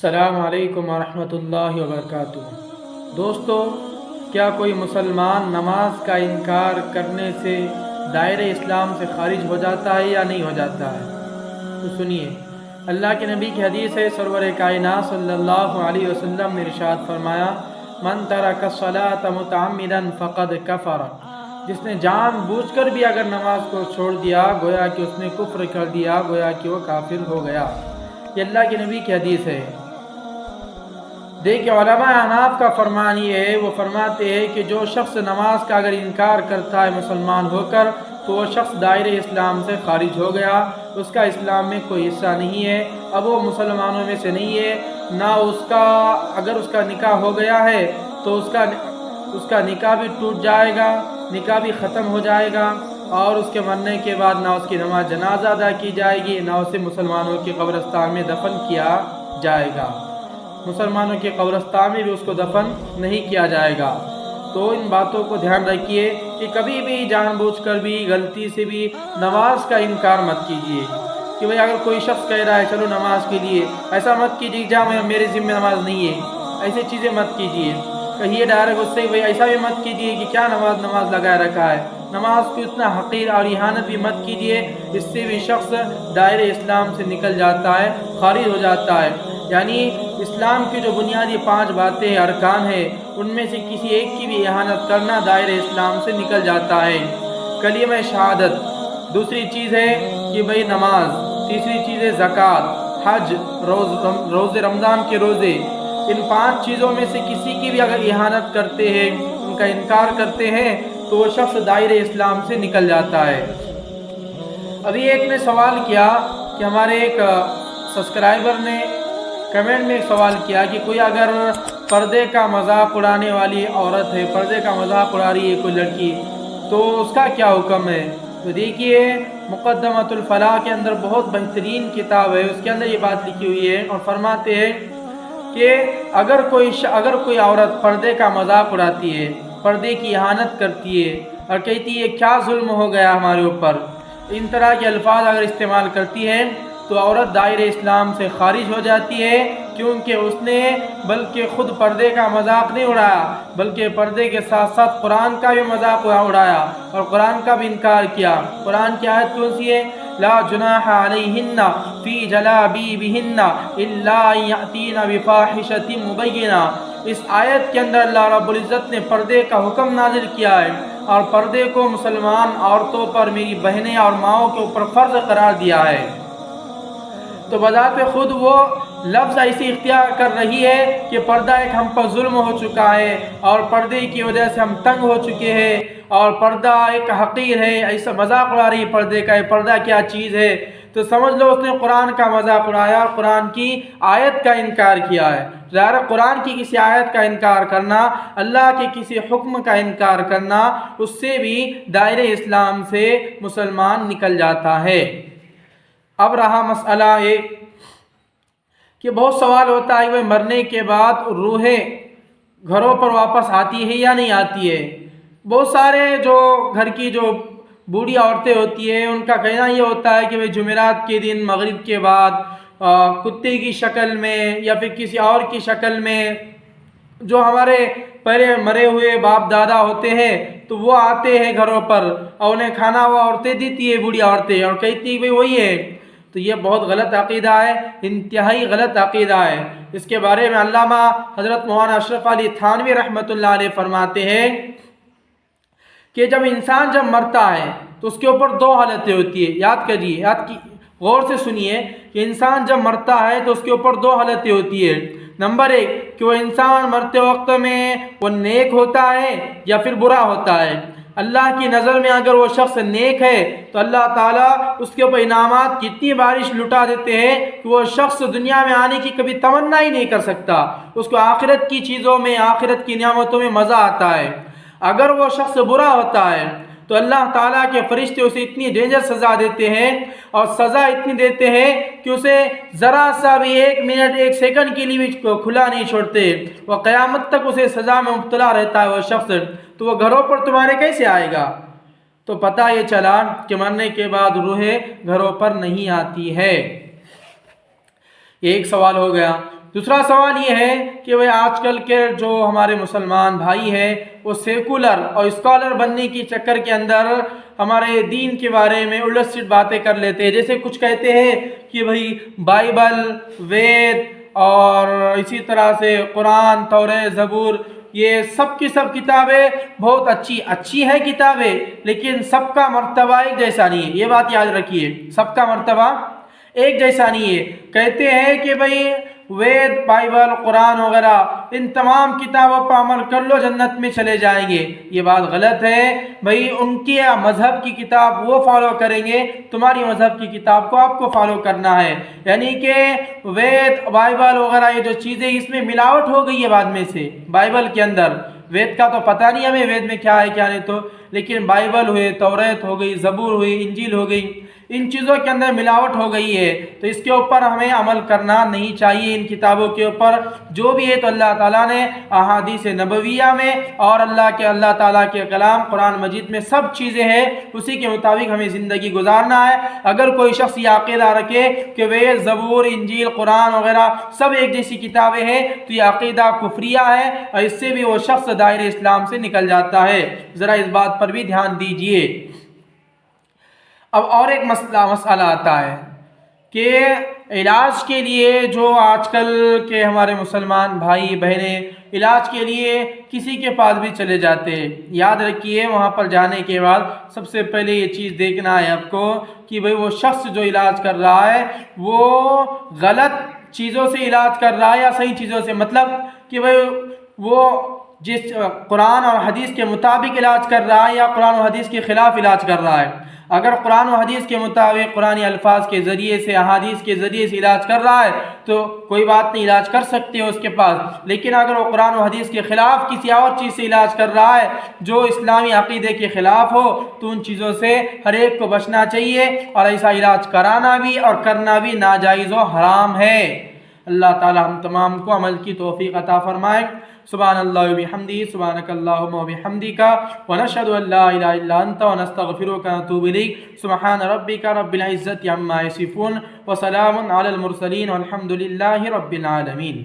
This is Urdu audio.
السلام علیکم ورحمۃ اللہ وبرکاتہ۔ دوستو، کیا کوئی مسلمان نماز کا انکار کرنے سے دائرہ اسلام سے خارج ہو جاتا ہے یا نہیں ہو جاتا ہے؟ تو سنیے، اللہ کے نبی کی حدیث ہے، سرور کائنات صلی اللہ علیہ وسلم نے ارشاد فرمایا، من ترک الصلاۃ متعمدا فقد کفر۔ جس نے جان بوجھ کر بھی اگر نماز کو چھوڑ دیا، گویا کہ اس نے کفر کر دیا، گویا کہ وہ کافر ہو گیا۔ یہ اللہ کے نبی کی حدیث ہے۔ دیکھیں، علماء احناف کا فرمان یہ ہے، وہ فرماتے ہیں کہ جو شخص نماز کا اگر انکار کرتا ہے مسلمان ہو کر، تو وہ شخص دائرہ اسلام سے خارج ہو گیا، اس کا اسلام میں کوئی حصہ نہیں ہے، اب وہ مسلمانوں میں سے نہیں ہے، نہ اگر اس کا نکاح ہو گیا ہے تو اس کا نکاح بھی ٹوٹ جائے گا، نکاح بھی ختم ہو جائے گا، اور اس کے مرنے کے بعد نہ اس کی نماز جنازہ ادا کی جائے گی، نہ اسے مسلمانوں کے قبرستان میں دفن کیا جائے گا۔ مسلمانوں کے قبرستان میں بھی اس کو دفن نہیں کیا جائے گا۔ تو ان باتوں کو دھیان رکھیے کہ کبھی بھی جان بوجھ کر بھی غلطی سے بھی نماز کا انکار مت کیجیے کہ بھئی اگر کوئی شخص کہہ رہا ہے چلو نماز کے لیے، ایسا مت کیجیے جا میرے ذمہ نماز نہیں ہے، ایسی چیزیں مت کیجیے۔ کہیے ڈائریکٹ اس سے، بھئی ایسا بھی مت کیجیے کہ کیا نماز لگائے رکھا ہے، نماز کو اتنا حقیر اور اہانت بھی مت کیجیے، اس سے بھی شخص دائرہ اسلام سے نکل جاتا ہے، خارج ہو جاتا ہے۔ یعنی اسلام کی جو بنیادی 5 باتیں ارکان ہیں، ان میں سے کسی ایک کی بھی اہانت کرنا دائرہ اسلام سے نکل جاتا ہے۔ کلمہ شہادت، دوسری چیز ہے کہ بھئی نماز، تیسری چیز ہے زکوٰۃ، حج، روزے، رمضان کے روزے، ان 5 چیزوں میں سے کسی کی بھی اگر اہانت کرتے ہیں، ان کا انکار کرتے ہیں، تو وہ شخص دائرہ اسلام سے نکل جاتا ہے۔ ابھی ایک نے سوال کیا کہ ہمارے ایک سبسکرائبر نے کمنٹ میں ایک سوال کیا کہ کوئی اگر پردے کا مذاق اڑانے والی عورت ہے، پردے کا مذاق اڑا رہی ہے کوئی لڑکی، تو اس کا کیا حکم ہے؟ تو دیکھیے، مقدمۃ الفلاح کے اندر بہت بہترین کتاب ہے، اس کے اندر یہ بات لکھی ہوئی ہے، اور فرماتے ہیں کہ اگر کوئی عورت پردے کا مذاق اڑاتی ہے، پردے کی اہانت کرتی ہے اور کہتی ہے کیا ظلم ہو گیا ہمارے اوپر، ان طرح کے الفاظ اگر استعمال کرتی ہے، تو عورت دائرہ اسلام سے خارج ہو جاتی ہے، کیونکہ اس نے بلکہ خود پردے کا مذاق نہیں اڑایا، بلکہ پردے کے ساتھ ساتھ قرآن کا بھی مذاق اڑایا اور قرآن کا بھی انکار کیا۔ قرآن کی آیت کون سی ہے؟ لا جناح علیہن فی جلابیبہن الا ان یأتین بفاحشۃ مبینہ۔ اس آیت کے اندر اللہ رب العزت نے پردے کا حکم نازل کیا ہے، اور پردے کو مسلمان عورتوں پر، میری بہنیں اور ماؤں کے اوپر فرض قرار دیا ہے۔ تو بذات خود وہ لفظ ایسی اختیار کر رہی ہے کہ پردہ ایک ہم پر ظلم ہو چکا ہے، اور پردے کی وجہ سے ہم تنگ ہو چکے ہیں، اور پردہ ایک حقیر ہے، ایسا مذاق اڑا رہی ہے پردے کا، پردہ کیا چیز ہے۔ تو سمجھ لو اس نے قرآن کا مذاق اڑایا، قرآن کی آیت کا انکار کیا ہے۔ ظاہر قرآن کی کسی آیت کا انکار کرنا، اللہ کے کسی حکم کا انکار کرنا، اس سے بھی دائرہ اسلام سے مسلمان نکل جاتا ہے۔ اب رہا مسئلہ ایک کہ بہت سوال ہوتا ہے کہ مرنے کے بعد روحیں گھروں پر واپس آتی ہے یا نہیں آتی ہے۔ بہت سارے جو گھر کی جو بوڑھی عورتیں ہوتی ہیں، ان کا کہنا یہ ہوتا ہے کہ جمعرات کے دن مغرب کے بعد کتے کی شکل میں یا پھر کسی اور کی شکل میں جو ہمارے پہلے مرے ہوئے باپ دادا ہوتے ہیں، تو وہ آتے ہیں گھروں پر، اور انہیں کھانا وہ عورتیں دیتی ہے، بوڑھی عورتیں، اور کہتی ہیں بھئی وہی ہے۔ تو یہ بہت غلط عقیدہ ہے، انتہائی غلط عقیدہ ہے۔ اس کے بارے میں علامہ حضرت مولانا اشرف علی تھانوی رحمۃ اللہ علیہ فرماتے ہیں کہ جب انسان مرتا ہے تو اس کے اوپر 2 حالتیں ہوتی ہیں۔ یاد کریے، غور سے سنیے کہ انسان جب مرتا ہے تو اس کے اوپر 2 حالتیں ہوتی ہیں۔ نمبر 1 کہ وہ انسان مرتے وقت میں وہ نیک ہوتا ہے یا پھر برا ہوتا ہے۔ اللہ کی نظر میں اگر وہ شخص نیک ہے تو اللہ تعالیٰ اس کے اوپر انعامات کی اتنی بارش لٹا دیتے ہیں کہ وہ شخص دنیا میں آنے کی کبھی تمنا ہی نہیں کر سکتا، اس کو آخرت کی چیزوں میں، آخرت کی نعمتوں میں مزہ آتا ہے۔ اگر وہ شخص برا ہوتا ہے تو اللہ تعالیٰ کے فرشتے اسے اتنی ڈینجر سزا دیتے ہیں، اور سزا اتنی دیتے ہیں کہ اسے ذرا سا بھی 1 منٹ 1 سیکنڈ کے لیے بھی کھلا نہیں چھوڑتے، وہ قیامت تک اسے سزا میں مبتلا رہتا ہے وہ شخص۔ تو وہ گھروں پر تمہارے کیسے آئے گا؟ تو پتہ یہ چلا کہ مرنے کے بعد روحیں گھروں پر نہیں آتی ہے۔ یہ ایک سوال ہو گیا۔ دوسرا سوال یہ ہے کہ وہ آج کل کے جو ہمارے مسلمان بھائی ہیں وہ سیکولر اور اسکالر بننے کی چکر کے اندر ہمارے دین کے بارے میں الٹ سیدھ باتیں کر لیتے ہیں. جیسے کچھ کہتے ہیں کہ بھئی بائبل، وید اور اسی طرح سے قرآن، توریت، زبور، یہ سب کی سب کتابیں بہت اچھی ہے کتابیں، لیکن سب کا مرتبہ ایک جیسا نہیں ہے. یہ بات یاد رکھیے، سب کا مرتبہ ایک جیسا نہیں ہے. کہتے ہیں کہ بھئی وید، بائبل، قرآن وغیرہ ان تمام کتابوں پر عمل کر لو جنت میں چلے جائیں گے. یہ بات غلط ہے. بھئی ان کی مذہب کی کتاب وہ فالو کریں گے، تمہاری مذہب کی کتاب کو آپ کو فالو کرنا ہے. یعنی کہ وید، بائبل وغیرہ یہ جو چیزیں، اس میں ملاوٹ ہو گئی ہے بعد میں سے. بائبل کے اندر وید کا تو پتہ نہیں ہمیں وید میں کیا ہے کیا نہیں، تو لیکن بائبل ہوئے، توریت ہو گئی، زبور ہوئی، انجیل ہو گئی، ان چیزوں کے اندر ملاوٹ ہو گئی ہے. تو اس کے اوپر ہمیں عمل کرنا نہیں چاہیے. ان کتابوں کے اوپر جو بھی ہے تو اللہ تعالیٰ نے احادیث نبویہ میں اور اللہ تعالیٰ کے کلام قرآن مجید میں سب چیزیں ہیں، اسی کے مطابق ہمیں زندگی گزارنا ہے. اگر کوئی شخص یہ عقیدہ رکھے کہ وید، زبور، انجیل، قرآن وغیرہ سب ایک جیسی کتابیں ہیں تو یہ عقیدہ کفریہ ہے، اور اس سے بھی وہ شخص دائرہ اسلام سے نکل جاتا ہے. ذرا اس بات پر بھی دھیان دیجئے. اب اور ایک مسئلہ آتا ہے کہ علاج کے لیے جو آج کل کے ہمارے مسلمان بھائی بہنیں علاج کے لیے کسی کے پاس بھی چلے جاتے ہیں. یاد رکھیے وہاں پر جانے کے بعد سب سے پہلے یہ چیز دیکھنا ہے آپ کو کہ بھئی وہ شخص جو علاج کر رہا ہے وہ غلط چیزوں سے علاج کر رہا ہے یا صحیح چیزوں سے. مطلب کہ بھئی وہ جس قرآن اور حدیث کے مطابق علاج کر رہا ہے یا قرآن و حدیث کے خلاف علاج کر رہا ہے. اگر قرآن و حدیث کے مطابق قرآنی الفاظ کے ذریعے سے، احادیث کے ذریعے سے علاج کر رہا ہے تو کوئی بات نہیں، علاج کر سکتے ہو اس کے پاس. لیکن اگر وہ قرآن و حدیث کے خلاف کسی اور چیز سے علاج کر رہا ہے جو اسلامی عقیدے کے خلاف ہو تو ان چیزوں سے ہر ایک کو بچنا چاہیے، اور ایسا علاج کرانا بھی اور کرنا بھی ناجائز و حرام ہے. اللہ تعالی ہم تمام کو عمل کی توفیق عطا فرمائے. سبحان اللہ و بحمدہ، سبحانک اللہم و بحمدک، ونشہد ان لا الہ الا انت ونستغفرک ونتوب الیک. سبحان ربک رب العزۃ عما یصفون وسلام علی المرسلین والحمد للہ رب العالمین.